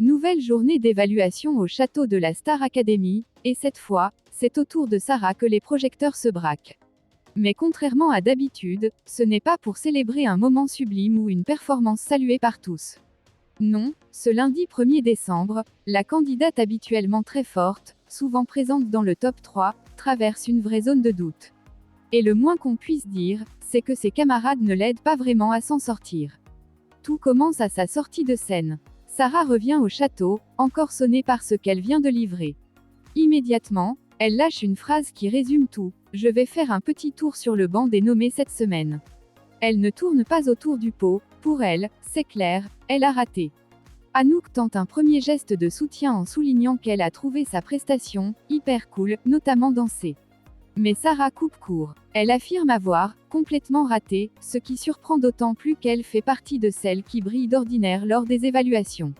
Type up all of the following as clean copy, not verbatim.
Nouvelle journée d'évaluation au château de la Star Academy, et cette fois, c'est au tour de Sarah que les projecteurs se braquent. Mais contrairement à d'habitude, ce n'est pas pour célébrer un moment sublime ou une performance saluée par tous. Non, ce lundi 1er décembre, la candidate habituellement très forte, souvent présente dans le top 3, traverse une vraie zone de doute. Et le moins qu'on puisse dire, c'est que ses camarades ne l'aident pas vraiment à s'en sortir. Tout commence à sa sortie de scène. Sarah revient au château, encore sonnée par ce qu'elle vient de livrer. Immédiatement, elle lâche une phrase qui résume tout: je vais faire un petit tour sur le banc des nommés cette semaine. Elle ne tourne pas autour du pot, pour elle, c'est clair, elle a raté. Anouk tente un premier geste de soutien en soulignant qu'elle a trouvé sa prestation hyper cool, notamment danser. Mais Sarah coupe court. Elle affirme avoir complètement raté, ce qui surprend d'autant plus qu'elle fait partie de celles qui brillent d'ordinaire lors des évaluations.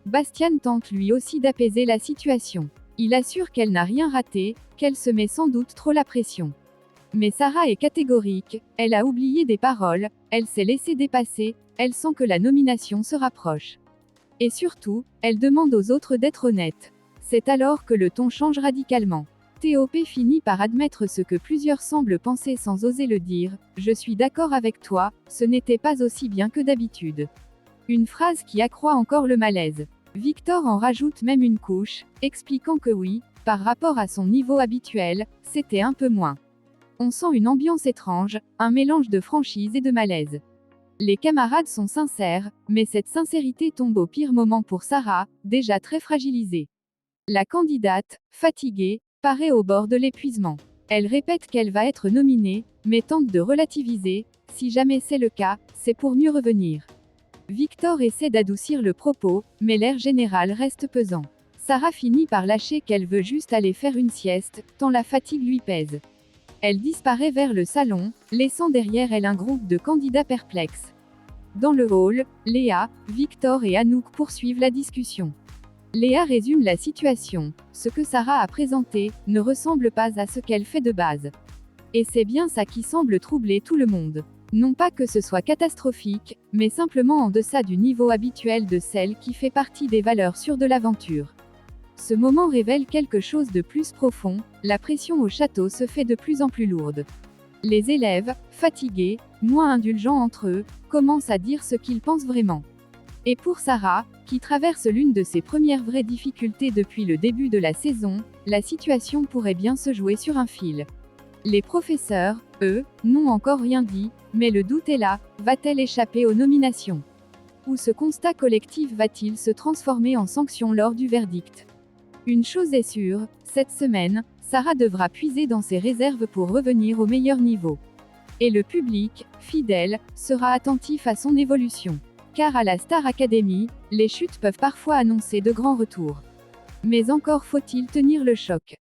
Bastien tente lui aussi d'apaiser la situation. Il assure qu'elle n'a rien raté, qu'elle se met sans doute trop la pression. Mais Sarah est catégorique, elle a oublié des paroles, elle s'est laissée dépasser, elle sent que la nomination se rapproche. Et surtout, elle demande aux autres d'être honnêtes. C'est alors que le ton change radicalement. TOP finit par admettre ce que plusieurs semblent penser sans oser le dire: je suis d'accord avec toi, ce n'était pas aussi bien que d'habitude. Une phrase qui accroît encore le malaise. Victor en rajoute même une couche, expliquant que oui, par rapport à son niveau habituel, c'était un peu moins. On sent une ambiance étrange, un mélange de franchise et de malaise. Les camarades sont sincères, mais cette sincérité tombe au pire moment pour Sarah, déjà très fragilisée. La candidate, fatiguée, paraît au bord de l'épuisement. Elle répète qu'elle va être nominée, mais tente de relativiser: si jamais c'est le cas, c'est pour mieux revenir. Victor essaie d'adoucir le propos, mais l'air général reste pesant. Sarah finit par lâcher qu'elle veut juste aller faire une sieste, tant la fatigue lui pèse. Elle disparaît vers le salon, laissant derrière elle un groupe de candidats perplexes. Dans le hall, Léa, Victor et Anouk poursuivent la discussion. Léa résume la situation: ce que Sarah a présenté ne ressemble pas à ce qu'elle fait de base. Et c'est bien ça qui semble troubler tout le monde. Non pas que ce soit catastrophique, mais simplement en deçà du niveau habituel de celle qui fait partie des valeurs sûres de l'aventure. Ce moment révèle quelque chose de plus profond: la pression au château se fait de plus en plus lourde. Les élèves, fatigués, moins indulgents entre eux, commencent à dire ce qu'ils pensent vraiment. Et pour Sarah, qui traverse l'une de ses premières vraies difficultés depuis le début de la saison, la situation pourrait bien se jouer sur un fil. Les professeurs, eux, n'ont encore rien dit, mais le doute est là: va-t-elle échapper aux nominations? Ou ce constat collectif va-t-il se transformer en sanction lors du verdict? Une chose est sûre, cette semaine, Sarah devra puiser dans ses réserves pour revenir au meilleur niveau. Et le public, fidèle, sera attentif à son évolution. Car à la Star Academy, les chutes peuvent parfois annoncer de grands retours. Mais encore faut-il tenir le choc.